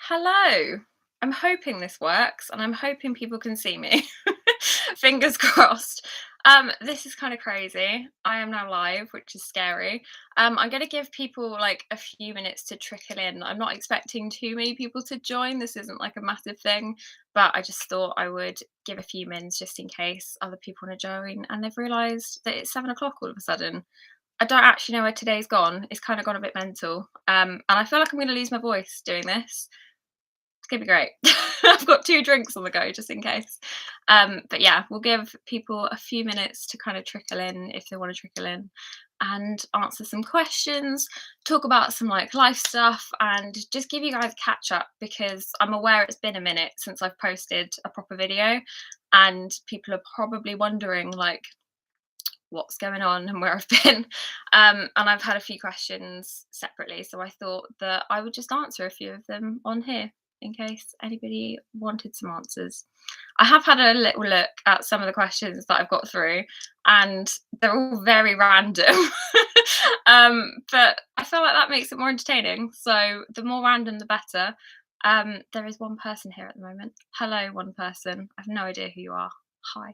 Hello. I'm hoping this works and I'm hoping people can see me. Fingers crossed. This is kind of crazy. I am now live, which is scary. I'm going to give people like a few minutes to trickle in. I'm not expecting too many people to join. This isn't like a massive thing, but I just thought I would give a few minutes just in case other people want to join and they've realised that it's 7 o'clock all of a sudden. I don't actually know where today's gone. It's kind of gone a bit mental. And I feel like I'm going to lose my voice doing this. It's gonna be great. I've got 2 drinks on the go just in case. But yeah, we'll give people a few minutes to kind of trickle in if they want to trickle in and answer some questions, talk about some like life stuff, and just give you guys a catch up because I'm aware it's been a minute since I've posted a proper video, and people are probably wondering like what's going on and where I've been. And I've had a few questions separately, so I thought that I would just answer a few of them on here in case anybody wanted some answers. I have had a little look at some of the questions that I've got through, and they're all very random. But I feel like that makes it more entertaining. So the more random, the better. There is one person here at the moment. Hello, one person. I have no idea who you are. Hi.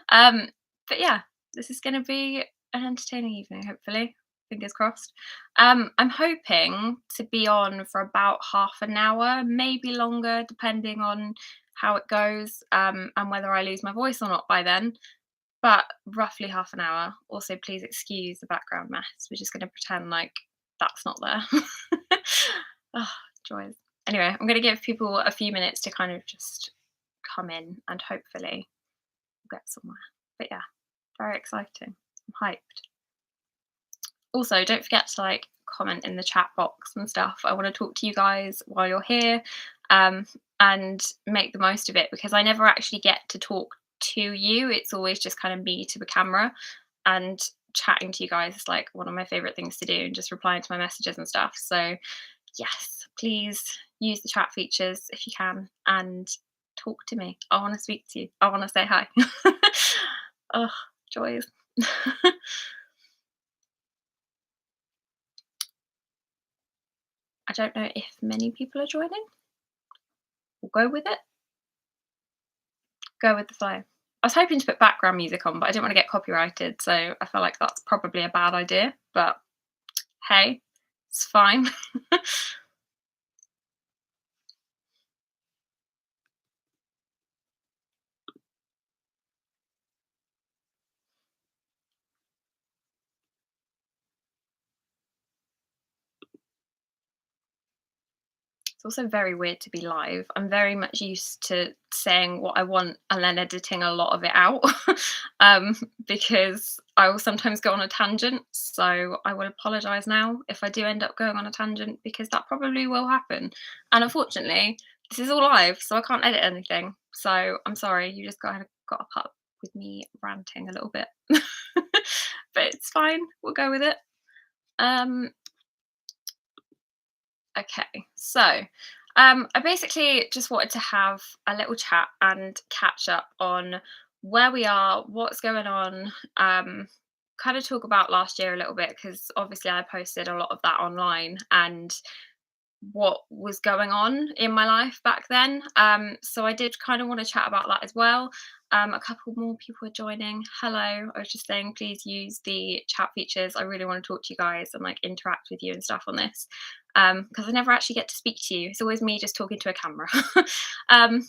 um, but yeah, this is going to be an entertaining evening, hopefully. Fingers crossed. I'm hoping to be on for about half an hour, maybe longer, depending on how it goes, and whether I lose my voice or not by then. But roughly half an hour. Also, please excuse the background mess. We're just going to pretend like that's not there. Oh, joys. Anyway, I'm going to give people a few minutes to kind of just come in and hopefully we'll get somewhere. But yeah, very exciting. I'm hyped. Also, don't forget to like comment in the chat box and stuff. I want to talk to you guys while you're here, and make the most of it because I never actually get to talk to you. It's always just kind of me to the camera, and chatting to you guys is like one of my favorite things to do, and just replying to my messages and stuff. So yes, please use the chat features if you can and talk to me. I want to speak to you. I want to say hi. Oh, joys. I don't know if many people are joining. We'll go with it. Go with the flow. I was hoping to put background music on, but I didn't want to get copyrighted, so I feel like that's probably a bad idea. But hey, it's fine. It's also very weird to be live. I'm very much used to saying what I want and then editing a lot of it out, um, because I will sometimes go on a tangent. So I will apologise now if I do end up going on a tangent because that probably will happen. And unfortunately, this is all live, so I can't edit anything. So I'm sorry, you just got to put up with me ranting a little bit, but it's fine. We'll go with it. Um, Okay, so I basically just wanted to have a little chat and catch up on where we are, what's going on, kind of talk about last year a little bit because obviously I posted a lot of that online and what was going on in my life back then. So I did kind of want to chat about that as well. A couple more people are joining. Hello. I was just saying, please use the chat features. I really want to talk to you guys and like interact with you and stuff on this. Because I never actually get to speak to you. It's always me just talking to a camera. um,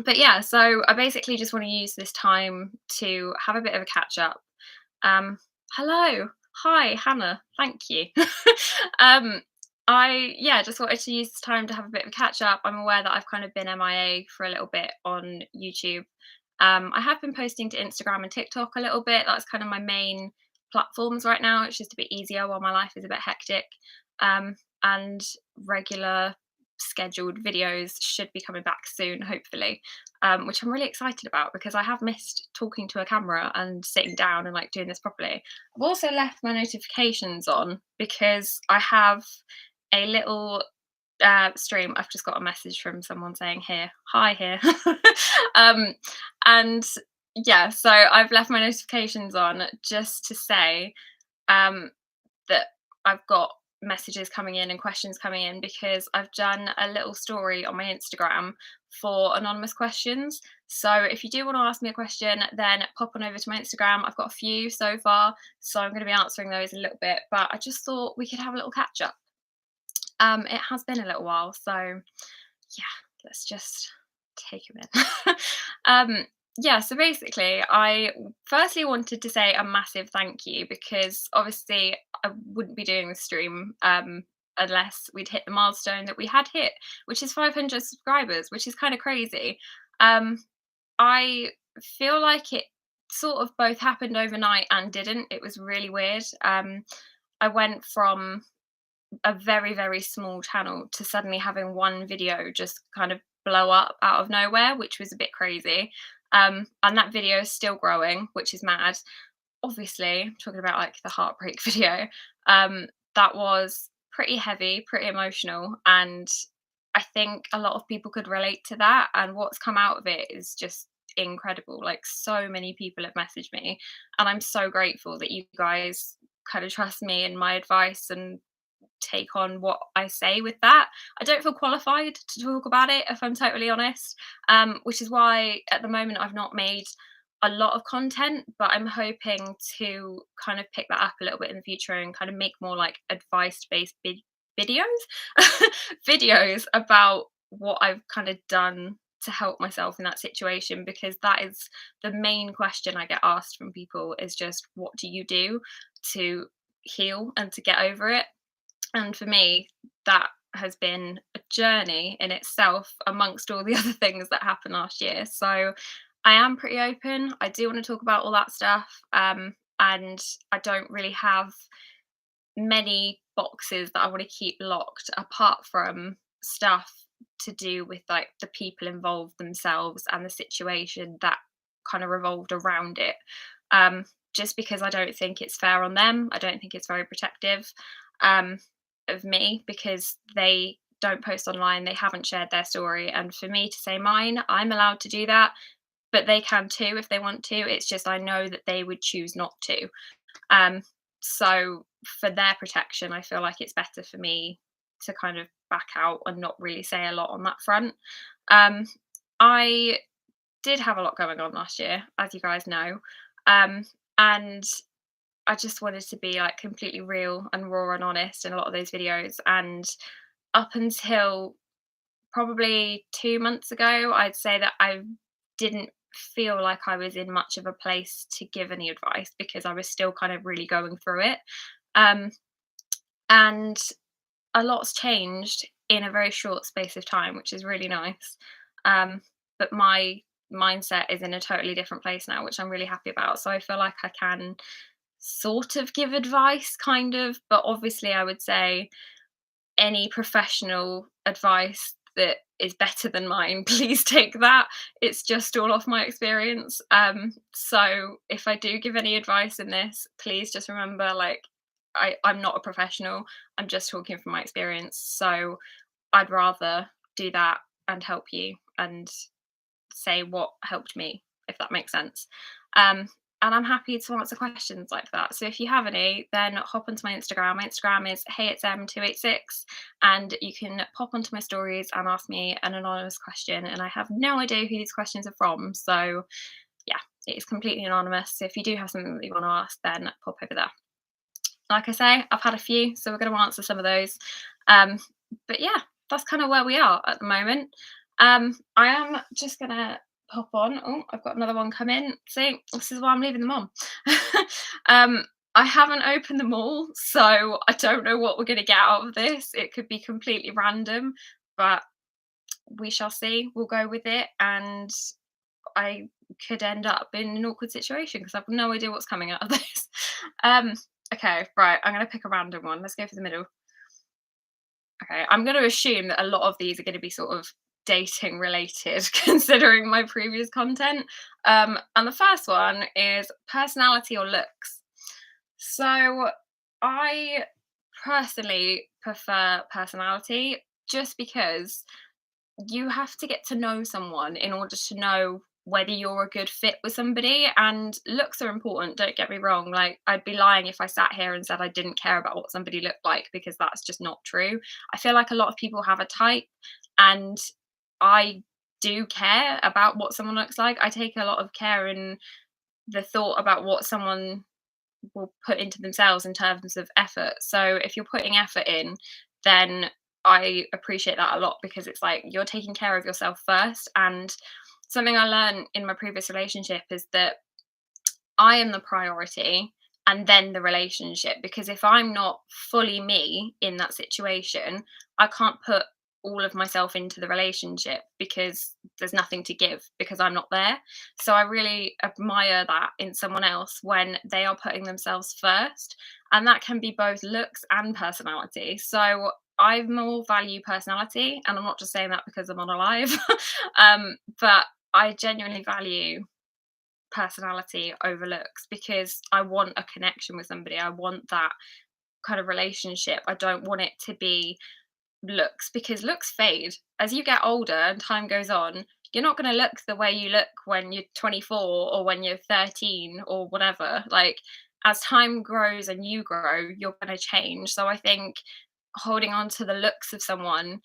but yeah, so I basically just want to use this time to have a bit of a catch up. Hello. Hi, Hannah. Thank you. um, I just wanted to use this time to have a bit of a catch up. I'm aware that I've kind of been MIA for a little bit on YouTube. I have been posting to Instagram and TikTok a little bit. That's kind of my main platforms right now. It's just a bit easier while my life is a bit hectic. And regular scheduled videos should be coming back soon, hopefully, which I'm really excited about because I have missed talking to a camera and sitting down and like doing this properly. I've also left my notifications on because I have a little stream. I've just got a message from someone saying here, hi here. um, and yeah, so I've left my notifications on just to say that I've got messages coming in and questions coming in because I've done a little story on my Instagram for anonymous questions. So if you do want to ask me a question, then pop on over to my Instagram. I've got a few so far, so I'm going to be answering those in a little bit. But I just thought we could have a little catch up. It has been a little while, so yeah, let's just take a minute. Yeah, so basically, I firstly wanted to say a massive thank you because obviously I wouldn't be doing this stream unless we'd hit the milestone that we had hit, which is 500 subscribers, which is kind of crazy. Um, I feel like it sort of both happened overnight and didn't. It was really weird. I went from a very, very small channel to suddenly having one video just kind of blow up out of nowhere, which was a bit crazy. And that video is still growing, which is mad. Obviously, talking about like the heartbreak video, that was pretty heavy, pretty emotional. And I think a lot of people could relate to that. And what's come out of it is just incredible. Like, so many people have messaged me, and I'm so grateful that you guys kind of trust me and my advice and take on what I say with that. I don't feel qualified to talk about it, if I'm totally honest, which is why at the moment I've not made a lot of content, but I'm hoping to kind of pick that up a little bit in the future and kind of make more like advice based videos, videos about what I've kind of done to help myself in that situation, because that is the main question I get asked from people, is just what do you do to heal and to get over it. And for me, that has been a journey in itself amongst all the other things that happened last year. So I am pretty open. I do want to talk about all that stuff. And I don't really have many boxes that I want to keep locked apart from stuff to do with like the people involved themselves and the situation that kind of revolved around it. Just because I don't think it's fair on them. I don't think it's very protective. Um, of me, because they don't post online, they haven't shared their story. And for me to say mine, I'm allowed to do that, but they can too if they want to. It's just I know that they would choose not to. Um, so for their protection, I feel like it's better for me to kind of back out and not really say a lot on that front. Um, I did have a lot going on last year, as you guys know. And I just wanted to be like completely real and raw and honest in a lot of those videos. And up until probably 2 months ago, I'd say that I didn't feel like I was in much of a place to give any advice because I was still kind of really going through it. Um, and a lot's changed in a very short space of time, which is really nice. But my mindset is in a totally different place now, which I'm really happy about. So I feel like I can sort of give advice, kind of, but obviously, I would say any professional advice that is better than mine, please take that. It's just all off my experience. So if I do give any advice in this, please just remember, like, I'm not a professional. I'm just talking from my experience. So I'd rather do that and help you and say what helped me, if that makes sense. Um, and I'm happy to answer questions like that. So if you have any, then hop onto my Instagram. My Instagram is heyitsm286, and you can pop onto my stories and ask me an anonymous question. And I have no idea who these questions are from. So yeah, it is completely anonymous. So if you do have something that you want to ask, then pop over there. Like I say, I've had a few, so we're going to answer some of those. But yeah, that's kind of where we are at the moment. I am just going to pop on. Oh, I've got another one come in. See, this is why I'm leaving them on. I haven't opened them all, so I don't know what we're going to get out of this. It could be completely random, but we shall see. We'll go with it, and I could end up in an awkward situation because I've no idea what's coming out of this. Okay, right. I'm going to pick a random one. Let's go for the middle. Okay, I'm going to assume that a lot of these are going to be sort of dating related, considering my previous content. And the first one is personality or looks. So I personally prefer personality just because you have to get to know someone in order to know whether you're a good fit with somebody. And looks are important, don't get me wrong. Like, I'd be lying if I sat here and said I didn't care about what somebody looked like, because that's just not true. I feel like a lot of people have a type, and I do care about what someone looks like. I take a lot of care in the thought about what someone will put into themselves in terms of effort. So if you're putting effort in, then I appreciate that a lot, because it's like you're taking care of yourself first. And something I learned in my previous relationship is that I am the priority and then the relationship. Because if I'm not fully me in that situation, I can't put all of myself into the relationship, because there's nothing to give because I'm not there. So I really admire that in someone else when they are putting themselves first. And that can be both looks and personality. So I more value personality. And I'm not just saying that because I'm on a live, but I genuinely value personality over looks, because I want a connection with somebody. I want that kind of relationship. I don't want it to be looks, because looks fade as you get older and time goes on. You're not going to look the way you look when you're 24 or when you're 13 or whatever. Like, as time grows and you grow, you're going to change. So I think holding on to the looks of someone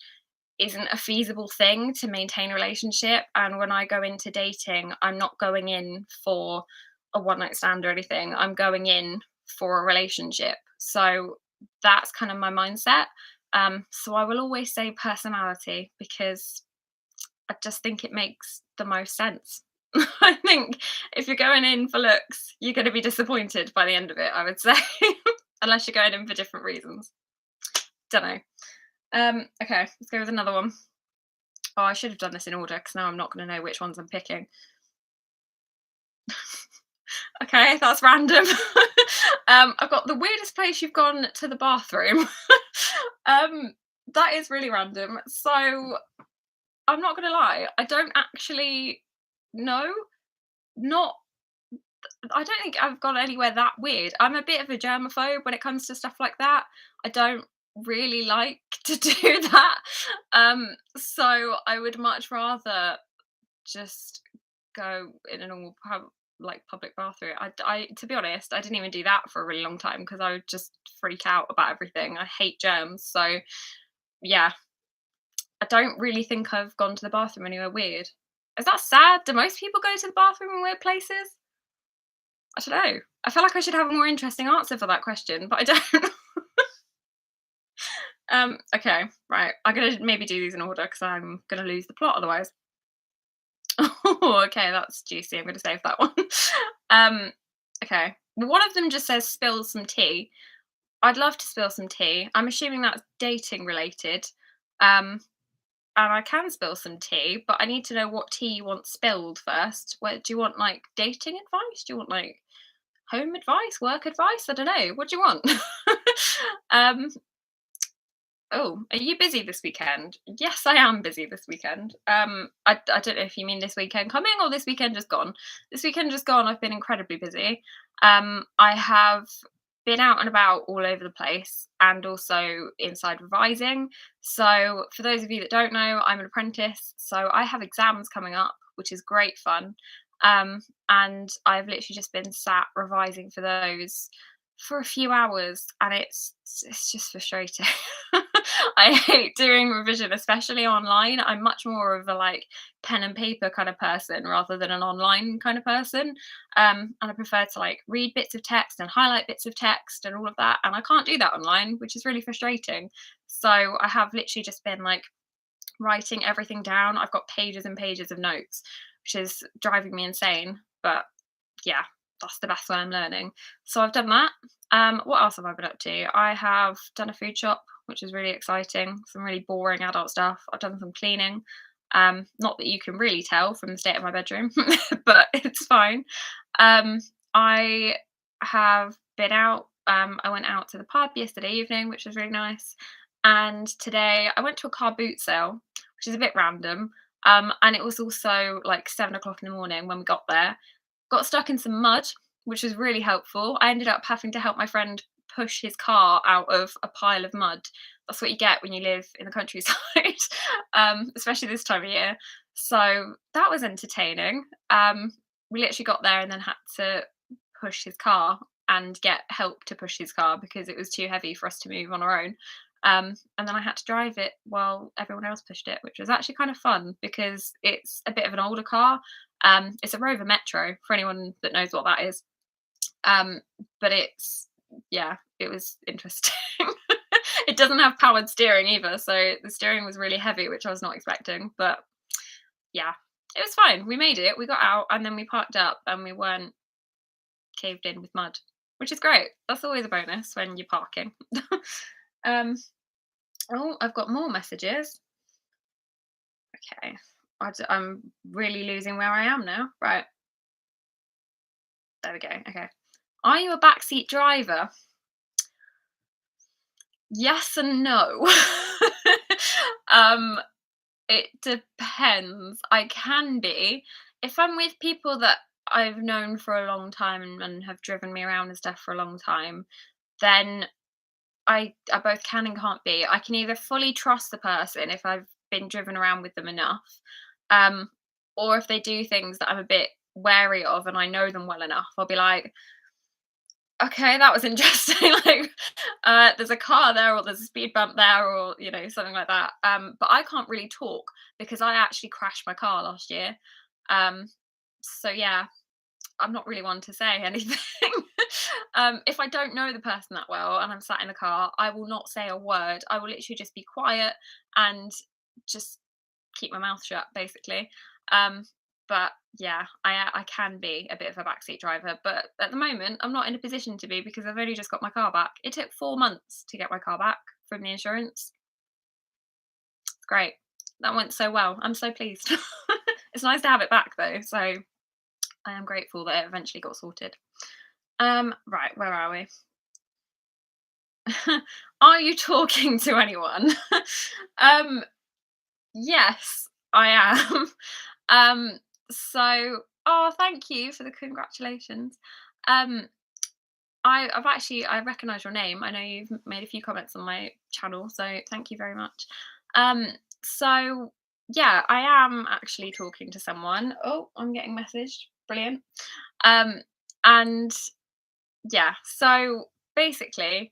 isn't a feasible thing to maintain a relationship. And when I go into dating, I'm not going in for a one night stand or anything. I'm going in for a relationship. So that's kind of my mindset. So I will always say personality, because I just think it makes the most sense. I think if you're going in for looks, you're going to be disappointed by the end of it, I would say, unless you're going in for different reasons. Don't know. Okay, let's go with another one. Oh, I should have done this in order, because now I'm not going to know which ones I'm picking. Okay, that's random. I've got the weirdest place you've gone to the bathroom. That is really random. So I'm not going to lie, I don't actually know. Not, I don't think I've gone anywhere that weird. I'm a bit of a germaphobe when it comes to stuff like that. I don't really like to do that. So I would much rather just go in a normal like public bathroom. To be honest, I didn't even do that for a really long time, because I would just freak out about everything. I hate germs. So yeah, I don't really think I've gone to the bathroom anywhere weird. Is that sad? Do most people go to the bathroom in weird places? I don't know. I feel like I should have a more interesting answer for that question, but I don't. Okay, right. I'm gonna maybe do these in order, because I'm gonna lose the plot otherwise. Oh, okay, that's juicy. I'm gonna save that one. um, okay. Well, one of them just says spill some tea. I'd love to spill some tea. I'm assuming that's dating related. Um, and I can spill some tea, but I need to know what tea you want spilled first. Where do you want, like, dating advice? Do you want, like, home advice, work advice? I don't know. What do you want? um, Oh, are you busy this weekend? Yes, I am busy this weekend. I don't know if you mean this weekend coming or this weekend just gone. This weekend just gone, I've been incredibly busy. I have been out and about all over the place, and also inside revising. So, for those of you that don't know, I'm an apprentice. So, I have exams coming up, which is great fun. And I've literally just been sat revising for those for a few hours, and it's just frustrating. I hate doing revision, especially online. I'm much more of a, like, pen and paper kind of person rather than an online kind of person. And I prefer to, like, read bits of text and highlight bits of text and all of that. And I can't do that online, which is really frustrating. So I have literally just been, like, writing everything down. I've got pages and pages of notes, which is driving me insane. But yeah, that's the best way I'm learning. So I've done that. What else have I been up to? I have done a food shop, which is really exciting. Some really boring adult stuff. I've done some cleaning. Not that you can really tell from the state of my bedroom, but it's fine. I have been out. I went out to the pub yesterday evening, which was really nice. And today I went to a car boot sale, which is a bit random. And it was also like 7 o'clock in the morning when we got there. Got stuck in some mud, which was really helpful. I ended up having to help my friend push his car out of a pile of mud. That's what you get when you live in the countryside, especially this time of year. So that was entertaining. We literally got there and then had to push his car and get help to push his car because it was too heavy for us to move on our own. And then I had to drive it while everyone else pushed it, which was actually kind of fun because it's a bit of an older car. It's a Rover Metro for anyone that knows what that is. Um, but it's, yeah, it was interesting. It doesn't have powered steering either, so the steering was really heavy, which I was not expecting. But yeah, it was fine. We made it. We got out and then we parked up and we weren't caved in with mud, which is great. That's always a bonus when you're parking. um, oh, I've got more messages. Okay, I'm really losing where I am now. Right, there we go. Okay, are you a backseat driver? Yes and no. um, it depends. I can be. If I'm with people that I've known for a long time and have driven me around and stuff for a long time, then I both can and can't be. I can either fully trust the person if I've been driven around with them enough, um, or if they do things that I'm a bit wary of and I know them well enough, I'll be like, okay, that was interesting. Like, there's a car there, or there's a speed bump there, or something like that. But I can't really talk because I actually crashed my car last year. Um, so yeah, I'm not really one to say anything. If I don't know the person that well and I'm sat in the car, I will not say a word. I will literally just be quiet and just keep my mouth shut, basically. Um, but yeah, I can be a bit of a backseat driver, but at the moment I'm not in a position to be because I've only just got my car back. It took 4 months to get my car back from the insurance. It's great. That went so well. I'm so pleased. It's nice to have it back though, so I am grateful that it eventually got sorted. Right, where are we? Are you talking to anyone? um, yes, I am. Um, oh, thank you for the congratulations. Um, I recognise your name. I know you've made a few comments on my channel, so thank you very much. Um, so yeah, I am actually talking to someone. Oh, I'm getting messaged. Brilliant. Um, and yeah, so basically,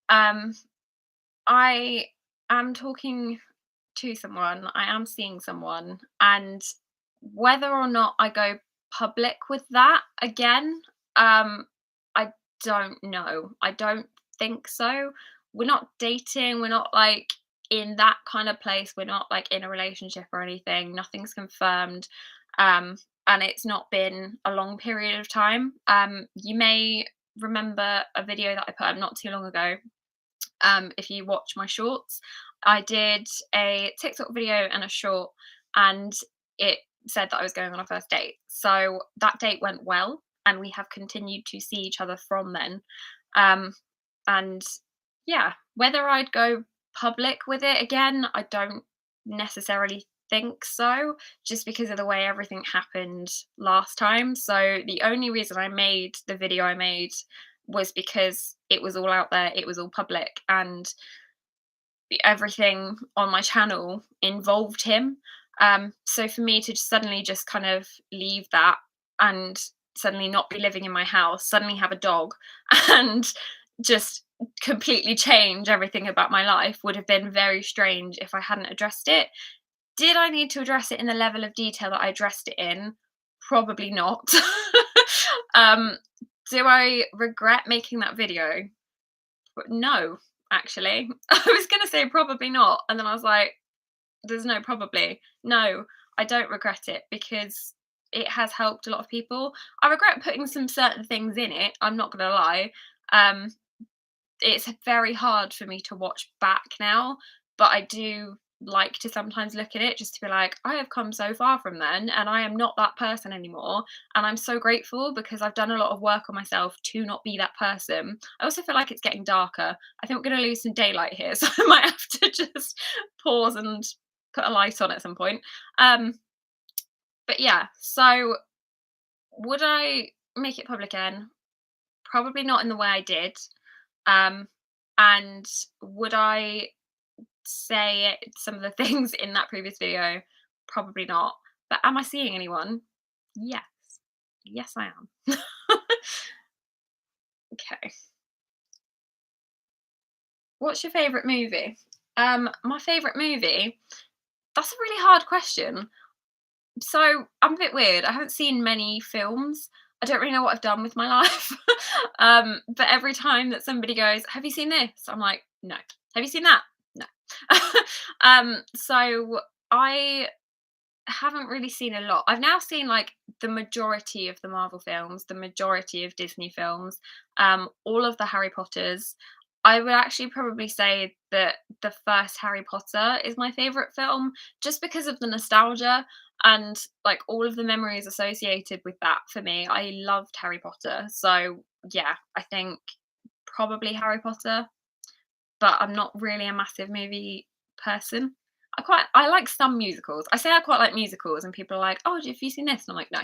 um, I am talking to someone, I am seeing someone, and whether or not I go public with that again, I don't know. I don't think so. We're not dating, we're not like in that kind of place, we're not like in a relationship or anything, nothing's confirmed. Um, and it's not been a long period of time. You may remember a video that I put up not too long ago. If you watch my shorts, I did a TikTok video and a short, and it said that I was going on a first date. So that date went well, and we have continued to see each other from then. Um, and yeah, whether I'd go public with it again, I don't necessarily think so, just because of the way everything happened last time. So the only reason I made the video I made was because it was all out there, it was all public, and everything on my channel involved him. So for me to suddenly just kind of leave that and suddenly not be living in my house, suddenly have a dog, and just completely change everything about my life would have been very strange if I hadn't addressed it. Did I need to address it in the level of detail that I addressed it in? Probably not. um, do I regret making that video? No, actually. I was gonna say probably not, and then I was like, "There's no probably." No, I don't regret it because it has helped a lot of people. I regret putting some certain things in it, I'm not gonna lie. Um, it's very hard for me to watch back now, but I do like to sometimes look at it just to be like, I have come so far from then and I am not that person anymore. And I'm so grateful because I've done a lot of work on myself to not be that person. I also feel like it's getting darker. I think we're going to lose some daylight here. So I might have to just pause and put a light on at some point. Um, but yeah, so would I make it public again? Probably not in the way I did. Um, and would I say some of the things in that previous video? Probably not. But am I seeing anyone? Yes. Yes, I am. Okay. What's your favourite movie? My favourite movie? That's a really hard question. So I'm a bit weird. I haven't seen many films. I don't really know what I've done with my life. But every time that somebody goes, "Have you seen this?" I'm like, "No." "Have you seen that?" "No." So I haven't really seen a lot. I've now seen like the majority of the Marvel films, the majority of Disney films, all of the Harry Potters. I would actually probably say that the first Harry Potter is my favorite film just because of the nostalgia and like all of the memories associated with that for me. I loved Harry Potter. So, yeah, I think probably Harry Potter, but I'm not really a massive movie person. I like some musicals. I say I quite like musicals, and people are like, "Oh, have you seen this?" And I'm like, "No."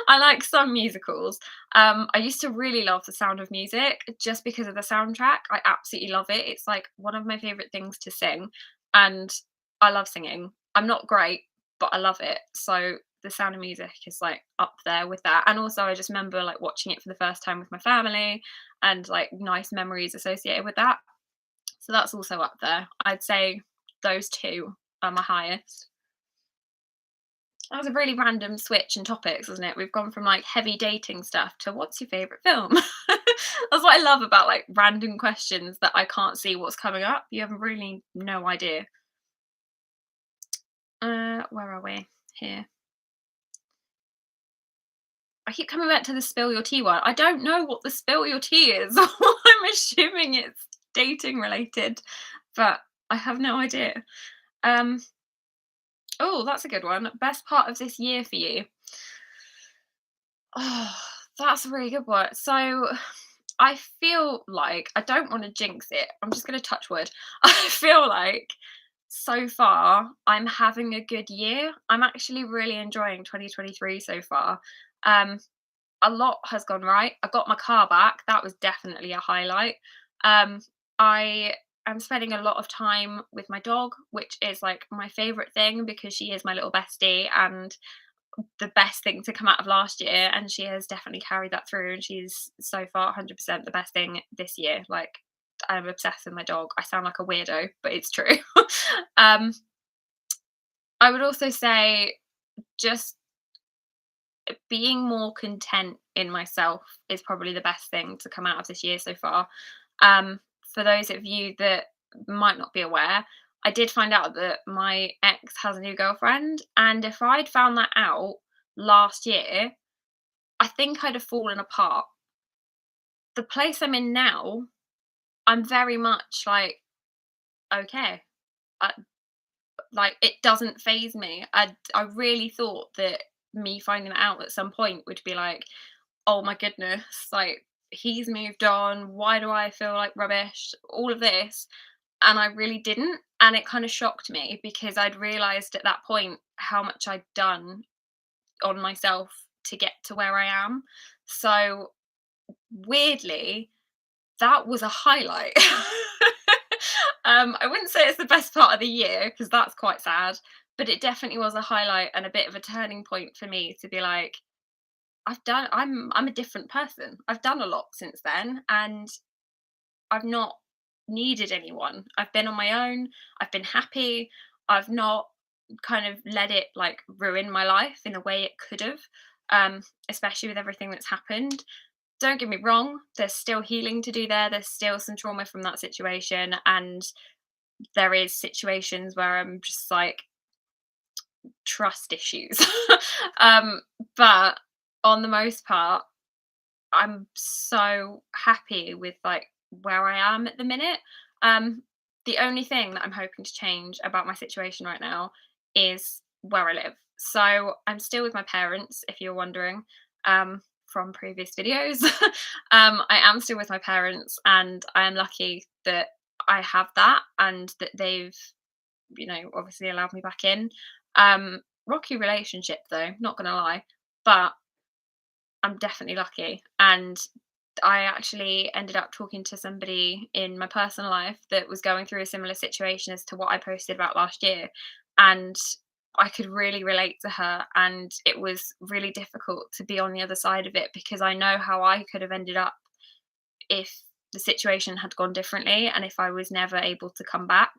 I like some musicals. I used to really love The Sound of Music just because of the soundtrack. I absolutely love it. It's like one of my favorite things to sing, and I love singing. I'm not great, but I love it. So The Sound of Music is like up there with that. And also, I just remember like watching it for the first time with my family, and like nice memories associated with that. So that's also up there. I'd say those 2 are my highest. That was a really random switch in topics, wasn't it? We've gone from, like, heavy dating stuff to what's your favourite film? That's what I love about, like, random questions that I can't see what's coming up. You have really no idea. Where are we? Here. I keep coming back to the spill your tea one. I don't know what the spill your tea is. I'm assuming it's dating related, but I have no idea. Um Oh, that's a good one. Best part of this year for you? Oh, that's a really good one. So, I feel like I don't want to jinx it. I'm just going to touch wood. I feel like so far I'm having a good year. I'm actually really enjoying 2023 so far. Um, a lot has gone right. I got my car back. That was definitely a highlight. Um, I am spending a lot of time with my dog, which is like my favorite thing because she is my little bestie and the best thing to come out of last year. And she has definitely carried that through. And she's so far 100% the best thing this year. Like, I'm obsessed with my dog. I sound like a weirdo, but it's true. um, I would also say just being more content in myself is probably the best thing to come out of this year so far. For those of you that might not be aware, I did find out that my ex has a new girlfriend, and if I'd found that out last year, I think I'd have fallen apart. The place I'm in now, I'm very much like, okay, I, like it doesn't phase me. I really thought that me finding that out at some point would be like, oh my goodness, like he's moved on. Why do I feel like rubbish? All of this. And I really didn't. And it kind of shocked me because I'd realized at that point how much I'd done on myself to get to where I am. So weirdly, that was a highlight. I wouldn't say it's the best part of the year because that's quite sad, but it definitely was a highlight and a bit of a turning point for me to be like, I'm a different person. I've done a lot since then and I've not needed anyone. I've been on my own. I've been happy. I've not kind of let it like ruin my life in a way it could have. Especially with everything that's happened. Don't get me wrong, there's still healing to do there. There's still some trauma from that situation and there is situations where I'm just like trust issues. um but on the most part I'm so happy with like where I am at the minute. Um, the only thing that I'm hoping to change about my situation right now is where I live. So I'm still with my parents, if you're wondering, from previous videos. I am still with my parents, and I am lucky that I have that and that they've, obviously allowed me back in. Rocky relationship though, not gonna lie, but I'm definitely lucky. And I actually ended up talking to somebody in my personal life that was going through a similar situation as to what I posted about last year. And I could really relate to her, and it was really difficult to be on the other side of it because I know how I could have ended up if the situation had gone differently and if I was never able to come back.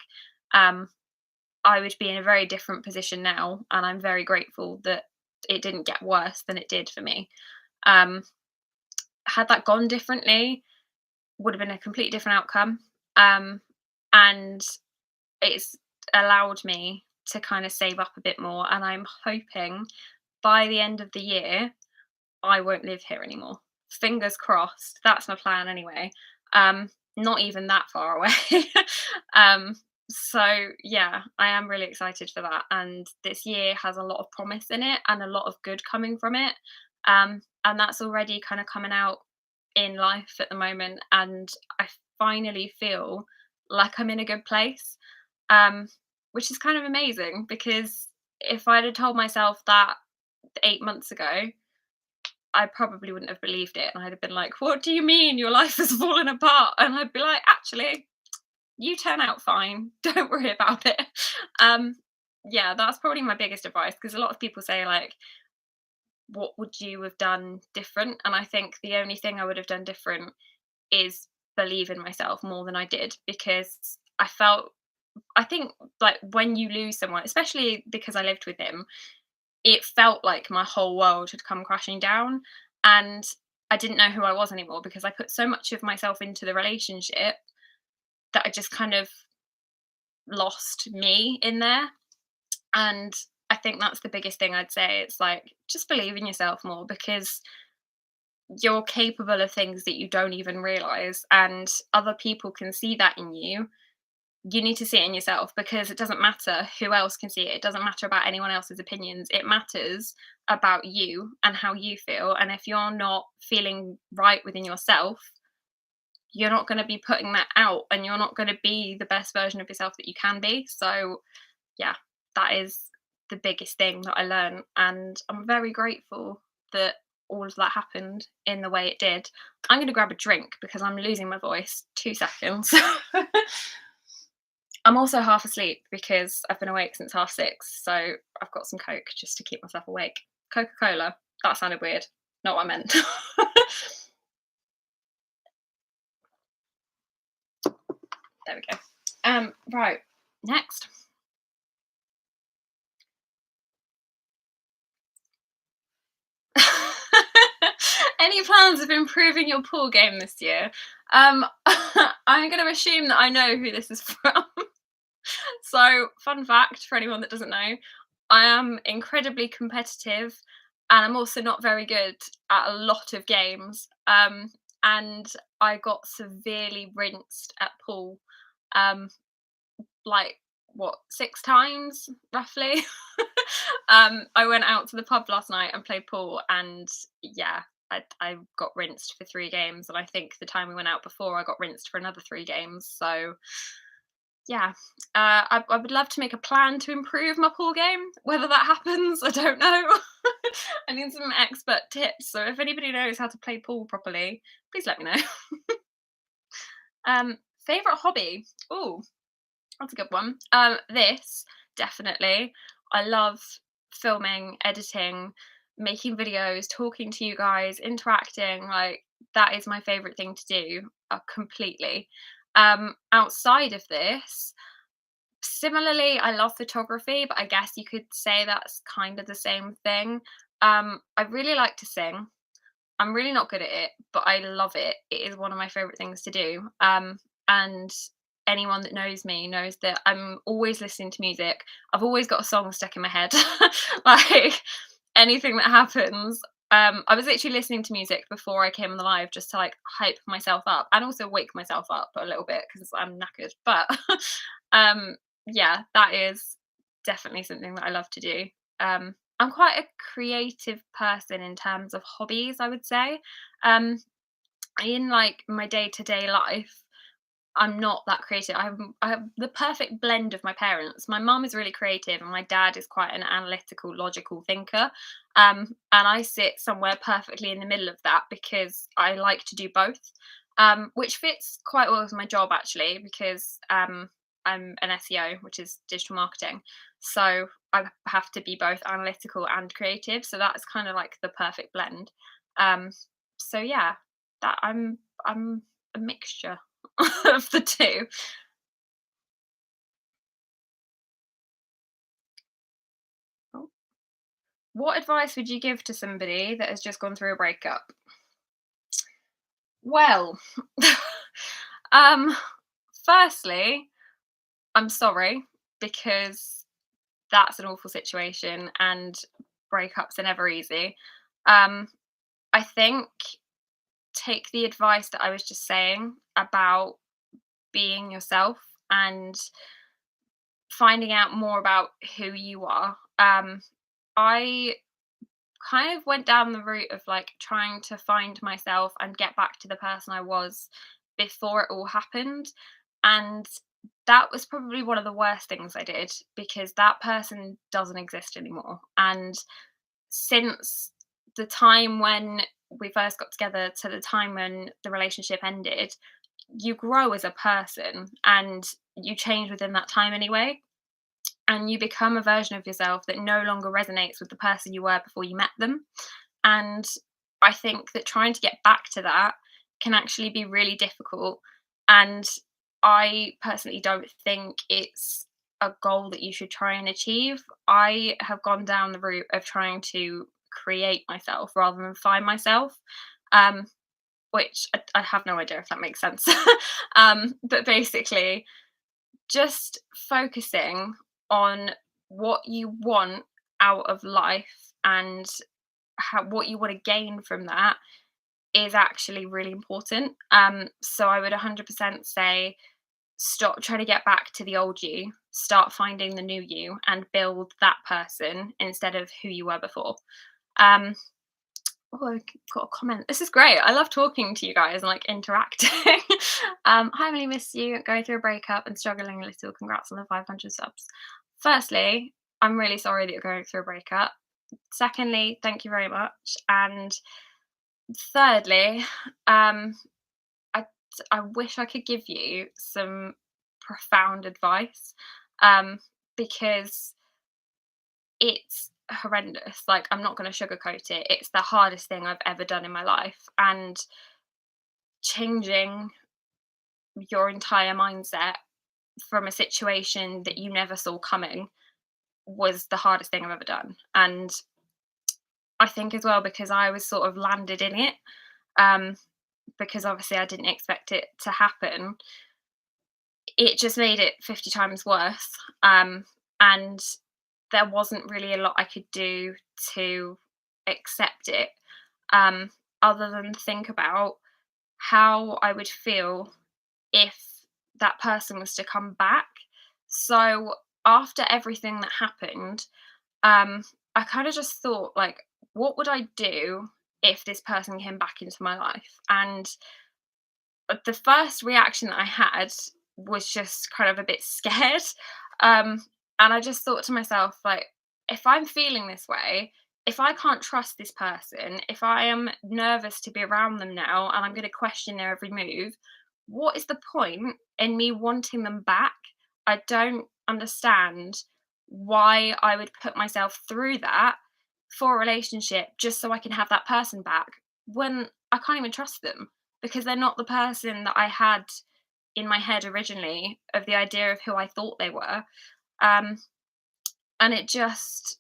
Um, I would be in a very different position now, and I'm very grateful that it didn't get worse than it did for me. Um, had that gone differently, would have been a completely different outcome. Um, and it's allowed me to kind of save up a bit more, and I'm hoping by the end of the year I won't live here anymore. Fingers crossed. That's my plan anyway. Not even that far away. um, so yeah, I am really excited for that. And this year has a lot of promise in it and a lot of good coming from it. And that's already kind of coming out in life at the moment. And I finally feel like I'm in a good place, um, which is kind of amazing because if I'd have told myself that 8 months ago, I probably wouldn't have believed it, and I'd have been like, "What do you mean your life has fallen apart?" And I'd be like, "Actually, you turn out fine. Don't worry about it." Um, yeah, that's probably my biggest advice because a lot of people say like, "What would you have done different?" And I think the only thing I would have done different is believe in myself more than I did because I think like when you lose someone, especially because I lived with him, it felt like my whole world had come crashing down, and I didn't know who I was anymore because I put so much of myself into the relationship that I just kind of lost me in there. And I think that's the biggest thing I'd say. It's like just believe in yourself more because you're capable of things that you don't even realize, and other people can see that in you. You need to see it in yourself because it doesn't matter who else can see it. It doesn't matter about anyone else's opinions. It matters about you and how you feel. And if you're not feeling right within yourself, you're not going to be putting that out and you're not going to be the best version of yourself that you can be. So, yeah, that is the biggest thing that I learned. And I'm very grateful that all of that happened in the way it did. I'm going to grab a drink because I'm losing my voice. 2 seconds. I'm also half asleep because I've been awake since 6:30, so I've got some Coke just to keep myself awake. Coca-Cola. That sounded weird. Not what I meant. There we go. Right. Next. Any plans of improving your pool game this year? I'm going to assume that I know who this is from. So, fun fact for anyone that doesn't know, I am incredibly competitive and I'm also not very good at a lot of games. And I got severely rinsed at pool, um, like what, 6 times roughly. I went out to the pub last night and played pool, and yeah, I got rinsed for 3 games. And I think the time we went out before, I got rinsed for another 3 games. So yeah, I would love to make a plan to improve my pool game. Whether that happens, I don't know. I need some expert tips. So if anybody knows how to play pool properly, please let me know. Favorite hobby? Oh, that's a good one. This definitely. I love filming, editing, making videos, talking to you guys, interacting. Like that is my favorite thing to do. Completely. Outside of this, similarly, I love photography, but I guess you could say that's kind of the same thing. I really like to sing. I'm really not good at it, but I love it. It is one of my favorite things to do. And anyone that knows me knows that I'm always listening to music. I've always got a song stuck in my head. Like anything that happens. I was literally listening to music before I came on the live just to like hype myself up and also wake myself up a little bit because I'm knackered. But um, yeah, that is definitely something that I love to do. I'm quite a creative person in terms of hobbies, I would say. Um, in like my day-to-day life, I'm not that creative. I have the perfect blend of my parents. My mum is really creative and my dad is quite an analytical, logical thinker. And I sit somewhere perfectly in the middle of that because I like to do both. Which fits quite well with my job actually, because I'm an SEO, which is digital marketing. So I have to be both analytical and creative. So that's kind of like the perfect blend. Um, so yeah, that I'm a mixture of the two. Oh. What advice would you give to somebody that has just gone through a breakup? Well, um, firstly, I'm sorry because that's an awful situation and breakups are never easy. Um, I think take the advice that I was just saying about being yourself and finding out more about who you are. I kind of went down the route of like trying to find myself and get back to the person I was before it all happened. And that was probably one of the worst things I did because that person doesn't exist anymore. And since the time when we first got together to the time when the relationship ended, you grow as a person and you change within that time anyway. And you become a version of yourself that no longer resonates with the person you were before you met them. And I think that trying to get back to that can actually be really difficult. And I personally don't think it's a goal that you should try and achieve. I have gone down the route of trying to create myself rather than find myself. Um, which I have no idea if that makes sense. But basically, just focusing on what you want out of life and what you want to gain from that is actually really important. So I would 100% say stop trying to get back to the old you, start finding the new you, and build that person instead of who you were before. Um, Oh, I got a comment. This is great. I love talking to you guys and like interacting. Hi, Emily, miss you. Going through a breakup and struggling a little. Congrats on the 500 subs. Firstly, I'm really sorry that you're going through a breakup. Secondly, thank you very much. And thirdly, um, I I wish I could give you some profound advice, um, because it's horrendous. Like, I'm not gonna sugarcoat it. It's the hardest thing I've ever done in my life, and changing your entire mindset from a situation that you never saw coming was the hardest thing I've ever done. And I think as well because I was sort of landed in it, um, because obviously I didn't expect it to happen, it just made it 50 times worse. And there wasn't really a lot I could do to accept it, um, other than think about how I would feel if that person was to come back. So after everything that happened, I kind of just thought, like, what would I do if this person came back into my life? And the first reaction that I had was just kind of a bit scared. Um, and I just thought to myself, like, if I'm feeling this way, if I can't trust this person, if I am nervous to be around them now and I'm going to question their every move, what is the point in me wanting them back? I don't understand why I would put myself through that for a relationship just so I can have that person back when I can't even trust them because they're not the person that I had in my head originally of the idea of who I thought they were. Um, and it just,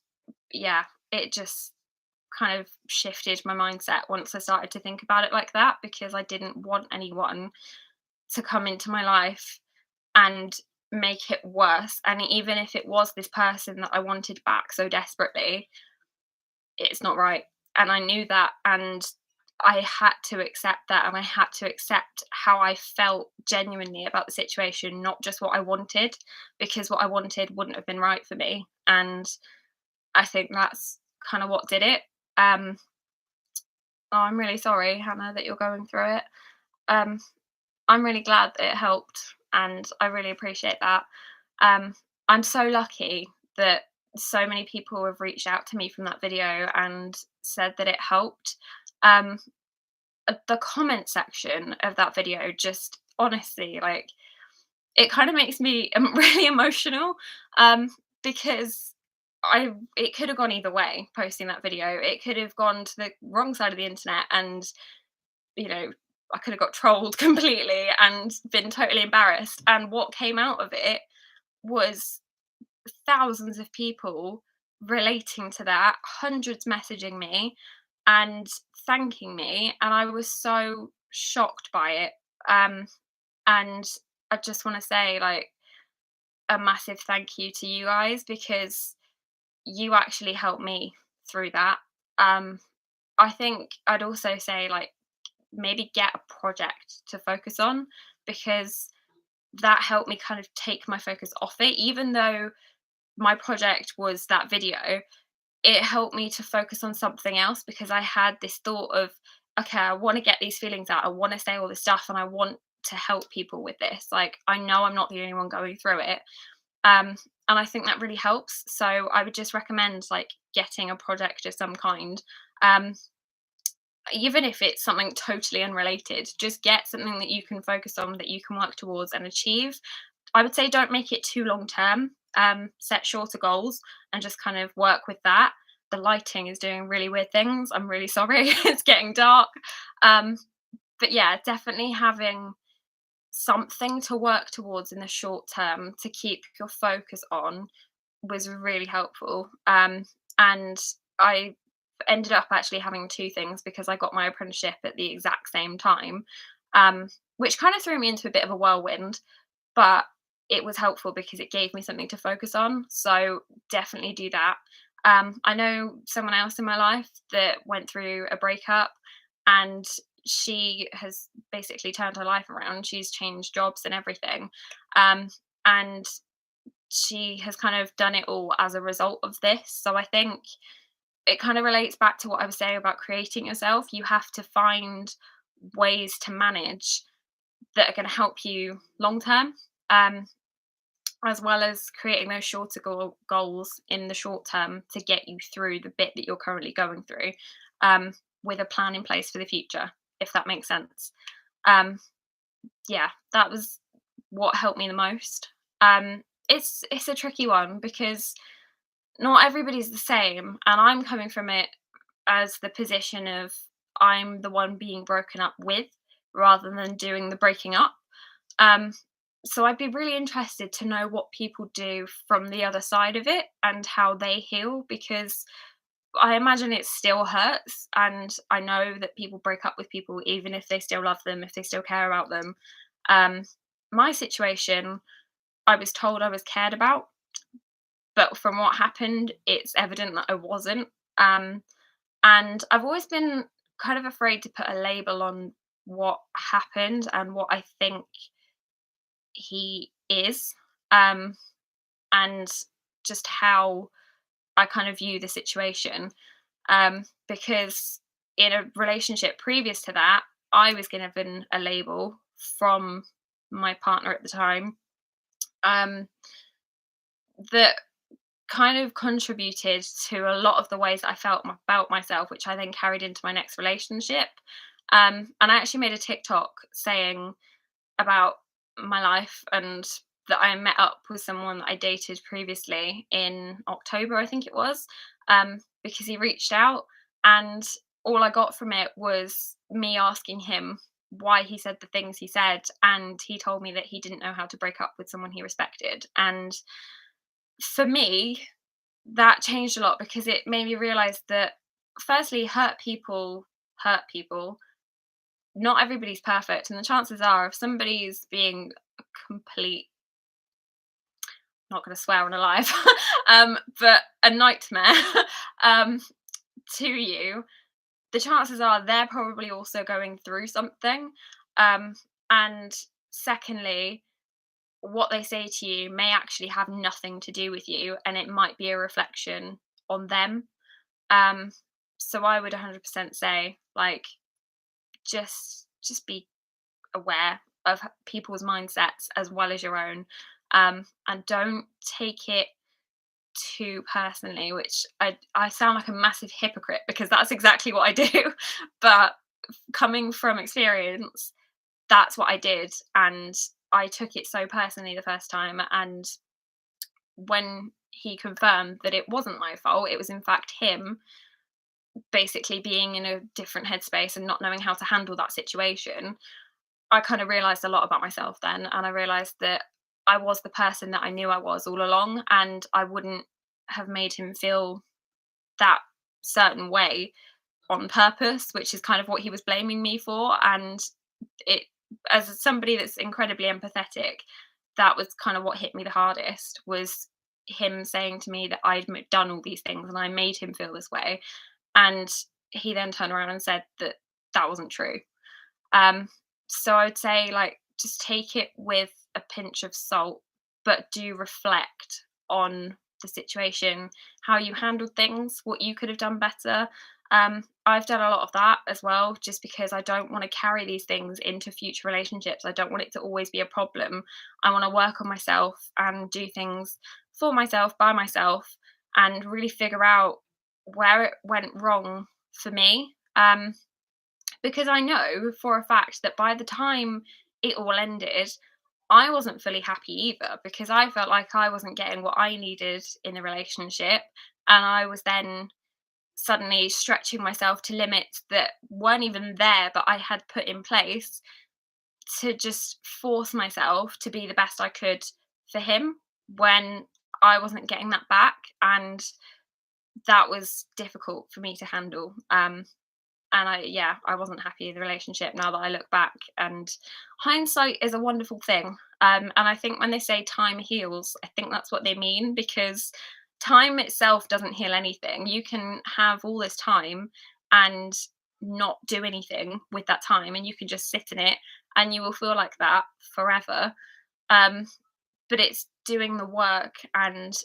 yeah, it just kind of shifted my mindset once I started to think about it like that because I didn't want anyone to come into my life and make it worse. And even if it was this person that I wanted back so desperately, it's not right. And I knew that. And I had to accept that. And I had to accept how I felt genuinely about the situation, not just what I wanted, because what I wanted wouldn't have been right for me. And I think that's kind of what did it. Um, oh, I'm really sorry, Hannah, that you're going through it. Um, I'm really glad that it helped, and I really appreciate that. Um, I'm so lucky that so many people have reached out to me from that video and said that it helped. Um, the comment section of that video just honestly, like, it kind of makes me really emotional, um, because it could have gone either way posting that video. It could have gone to the wrong side of the internet and, you know, I could have got trolled completely and been totally embarrassed. And what came out of it was thousands of people relating to that, hundreds messaging me and thanking me. And I was so shocked by it. Um, and I just want to say, like, a massive thank you to you guys because you actually helped me through that. Um, I think I'd also say, like, maybe get a project to focus on because that helped me kind of take my focus off it. Even though my project was that video, it helped me to focus on something else because I had this thought of, okay, I want to get these feelings out. I want to say all this stuff and I want to help people with this. Like, I know I'm not the only one going through it. Um, and I think that really helps. So I would just recommend, like, getting a project of some kind. Um, Even if it's something totally unrelated, just get something that you can focus on, that you can work towards and achieve. I would say don't make it too long term. Set shorter goals and just kind of work with that. The lighting is doing really weird things. I'm really sorry. It's getting dark. Um, but yeah, definitely having something to work towards in the short term to keep your focus on was really helpful. And I ended up actually having two things because I got my apprenticeship at the exact same time, which kind of threw me into a bit of a whirlwind, but it was helpful because it gave me something to focus on. So definitely do that. I know someone else in my life that went through a breakup and she has basically turned her life around. She's changed jobs and everything. Um, and she has kind of done it all as a result of this. So I think it kind of relates back to what I was saying about creating yourself. You have to find ways to manage that are going to help you long term, um, as well as creating those shorter goals in the short term to get you through the bit that you're currently going through, um, with a plan in place for the future, if that makes sense. Um, yeah, that was what helped me the most. It's a tricky one because not everybody's the same, and I'm coming from it as the position of I'm the one being broken up with rather than doing the breaking up. Um, so I'd be really interested to know what people do from the other side of it and how they heal because I imagine it still hurts. And I know that people break up with people even if they still love them, if they still care about them. Um, my situation, I was told I was cared about, but from what happened, it's evident that I wasn't. Um, and I've always been kind of afraid to put a label on what happened and what I think he is, um, and just how I kind of view the situation. Because in a relationship previous to that, I was given a label from my partner at the time, um, that kind of contributed to a lot of the ways I felt about myself, which I then carried into my next relationship. And I actually made a TikTok saying about my life and that I met up with someone that I dated previously in October, I think it was, because he reached out and all I got from it was me asking him why he said the things he said. And he told me that he didn't know how to break up with someone he respected. And for me, that changed a lot because it made me realize that firstly, hurt people. Not everybody's perfect, and the chances are if somebody's being a complete, not going to swear on a live, but a nightmare, um, to you, the chances are they're probably also going through something. Um, and secondly, what they say to you may actually have nothing to do with you, and it might be a reflection on them. Um, so I would 100% say, like, just be aware of people's mindsets as well as your own, and don't take it too personally, which I sound like a massive hypocrite because that's exactly what I do. But coming from experience, that's what I did, and I took it so personally the first time, and when he confirmed that it wasn't my fault, it was in fact him basically being in a different headspace and not knowing how to handle that situation, I kind of realized a lot about myself then. And I realized that I was the person that I knew I was all along, and I wouldn't have made him feel that certain way on purpose, which is kind of what he was blaming me for. And it, as somebody that's incredibly empathetic, that was kind of what hit me the hardest, was him saying to me that done all these things and I made him feel this way. And he then turned around and said that that wasn't true. Um, so I would say, like, just take it with a pinch of salt, but do reflect on the situation, how you handled things, what you could have done better. I've done a lot of that as well, just because I don't want to carry these things into future relationships. I don't want it to always be a problem. I want to work on myself and do things for myself, by myself, and really figure out where it went wrong for me. Because I know for a fact that by the time it all ended, I wasn't fully happy either, because I felt like I wasn't getting what I needed in the relationship. And I was then suddenly stretching myself to limits that weren't even there, but I had put in place to just force myself to be the best I could for him when I wasn't getting that back. And that was difficult for me to handle. And I wasn't happy in the relationship now that I look back. And hindsight is a wonderful thing. And I think when they say time heals, I think that's what they mean, because time itself doesn't heal anything. You can have all this time and not do anything with that time, and you can just sit in it and you will feel like that forever. Um, but it's doing the work and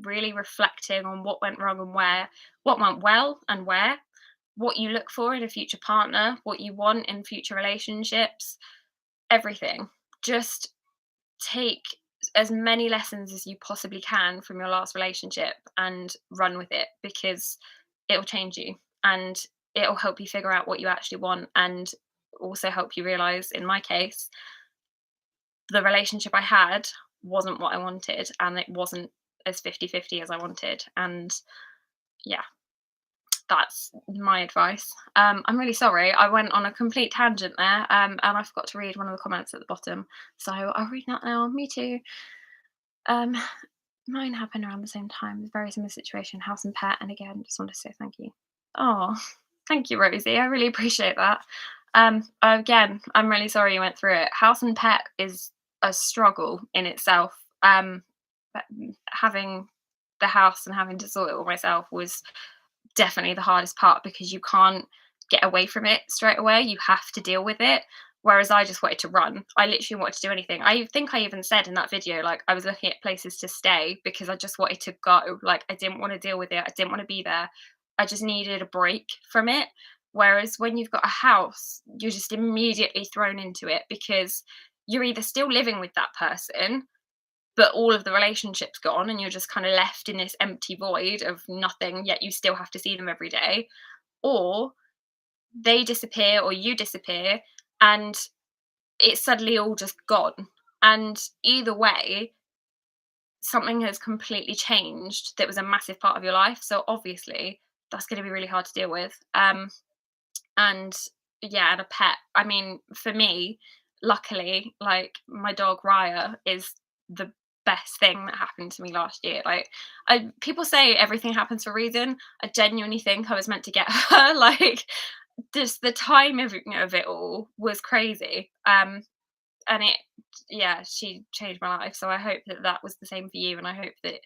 really reflecting on what went wrong and where, what went well and where, what you look for in a future partner, what you want in future relationships, everything. Just take as many lessons as you possibly can from your last relationship and run with it, because it'll change you and it'll help you figure out what you actually want, and also help you realize, in my case, the relationship I had wasn't what I wanted, and it wasn't as 50-50 as I wanted. And yeah, that's my advice. I'm really sorry. I went on a complete tangent there, and I forgot to read one of the comments at the bottom. So I'll read that now. Me too. Um, Mine happened around the same time. Very similar situation, house and pet. And again, just want to say thank you. Oh, thank you, Rosie. I really appreciate that. Again, I'm really sorry you went through it. House and pet is a struggle in itself. But having the house and having to sort it all myself was definitely the hardest part, because you can't get away from it straight away. You have to deal with it. Whereas I just wanted to run. I literally wanted to do anything. I think I even said in that video, like, I was looking at places to stay because I just wanted to go. Like, I didn't want to deal with it. I didn't want to be there. I just needed a break from it. Whereas when you've got a house, you're just immediately thrown into it, because you're either still living with that person, but all of the relationships gone and you're just kind of left in this empty void of nothing, yet you still have to see them every day, or they disappear or you disappear and it's suddenly all just gone. And either way, something has completely changed that was a massive part of your life, so obviously that's going to be really hard to deal with. And yeah, and a pet, I mean, for me, luckily, like, my dog Raya is the best thing that happened to me last year. Like, people say everything happens for a reason. I genuinely think I was meant to get her. Like, just the time of it all was crazy. And it, yeah, she changed my life. So I hope that that was the same for you, and I hope that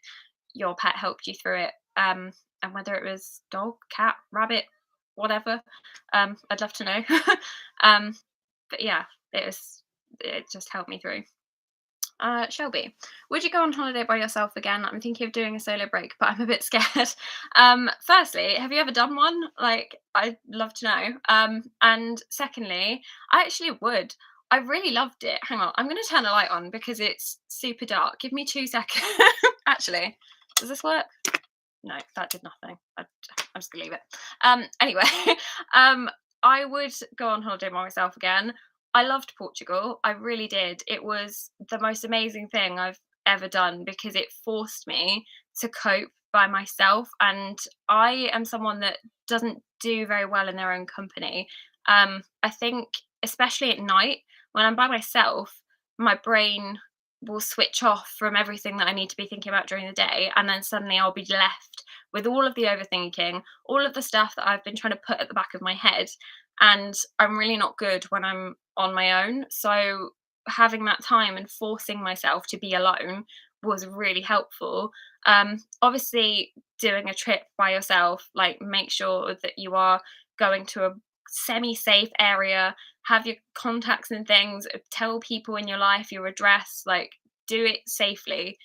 your pet helped you through it. And whether it was dog, cat, rabbit, whatever, I'd love to know. um, but yeah, it just helped me through. Shelby, would you go on holiday by yourself again? I'm thinking of doing a solo break, but I'm a bit scared. Firstly, have you ever done one? Like, I'd love to know. And secondly, I actually would. I really loved it. Hang on, I'm going to turn the light on because it's super dark. Give me 2 seconds. Actually, does this work? No, that did nothing. I'm just gonna leave it. Anyway, I would go on holiday by myself again. I loved Portugal. I really did. It was the most amazing thing I've ever done because it forced me to cope by myself. And I am someone that doesn't do very well in their own company. I think, especially at night, when I'm by myself, my brain will switch off from everything that I need to be thinking about during the day. And then suddenly I'll be left with all of the overthinking, all of the stuff that I've been trying to put at the back of my head. And I'm really not good when I'm on my own. So having that time and forcing myself to be alone was really helpful. Obviously, doing a trip by yourself, like make sure that you are going to a semi-safe area, have your contacts and things, tell people in your life your address, like do it safely.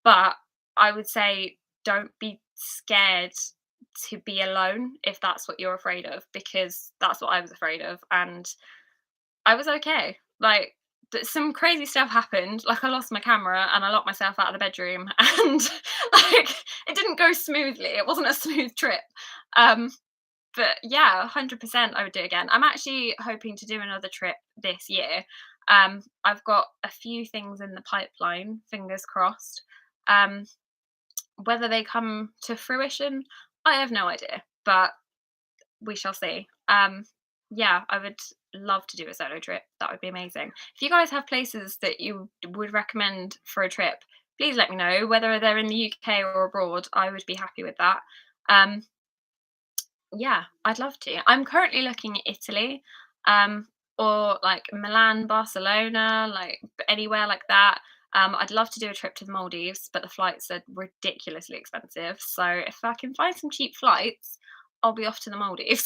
But I would say don't be scared to be alone if that's what you're afraid of, because that's what I was afraid of. And I was okay. Like, some crazy stuff happened. Like, I lost my camera and I locked myself out of the bedroom, and like, it didn't go smoothly. It wasn't a smooth trip. Um, but yeah, 100% I would do it again. I'm actually hoping to do another trip this year. I've got a few things in the pipeline, fingers crossed. Um, Whether they come to fruition, I have no idea, but we shall see. Yeah, I would love to do a solo trip. That would be amazing. If you guys have places that you would recommend for a trip, please let me know. Whether they're in the UK or abroad, I would be happy with that. Um, yeah, I'd love to. I'm currently looking at Italy, or like Milan, Barcelona, like anywhere like that. I'd love to do a trip to the Maldives, but the flights are ridiculously expensive. So if I can find some cheap flights, I'll be off to the Maldives.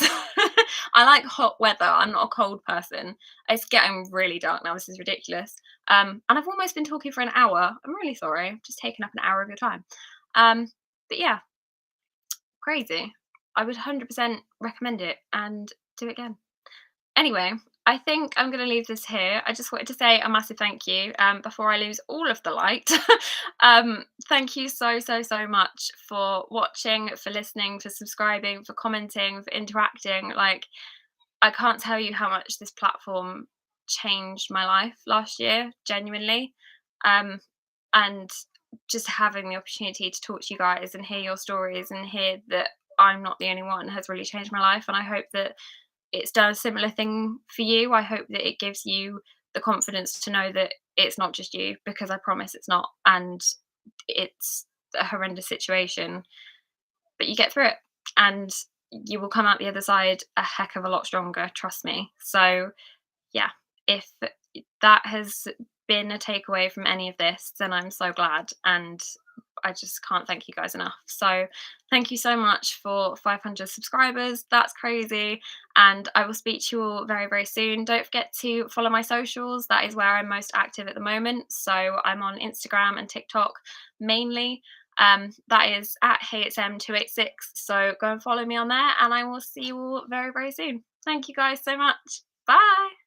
I like hot weather. I'm not a cold person. It's getting really dark now. This is ridiculous. And I've almost been talking for an hour. I'm really sorry. I've just taken up an hour of your time. But yeah, crazy. I would 100% recommend it and do it again. Anyway, I think I'm going to leave this here. I just wanted to say a massive thank you before I lose all of the light. Thank you so much for watching, for listening, for subscribing, for commenting, for interacting. Like, I can't tell you how much this platform changed my life last year, genuinely. Um, and just having the opportunity to talk to you guys and hear your stories and hear that I'm not the only one has really changed my life. And I hope that it's done a similar thing for you. I hope that it gives you the confidence to know that it's not just you, because I promise it's not. And it's a horrendous situation, but you get through it and you will come out the other side a heck of a lot stronger, trust me. So, yeah, if that has been a takeaway from any of this, then I'm so glad. And I just can't thank you guys enough. So, thank you so much for 500 subscribers. That's crazy. And I will speak to you all very soon. Don't forget to follow my socials. That is where I'm most active at the moment. So, I'm on Instagram and TikTok mainly. That is at HeyIt'sM286. So, go and follow me on there. And I will see you all very soon. Thank you guys so much. Bye.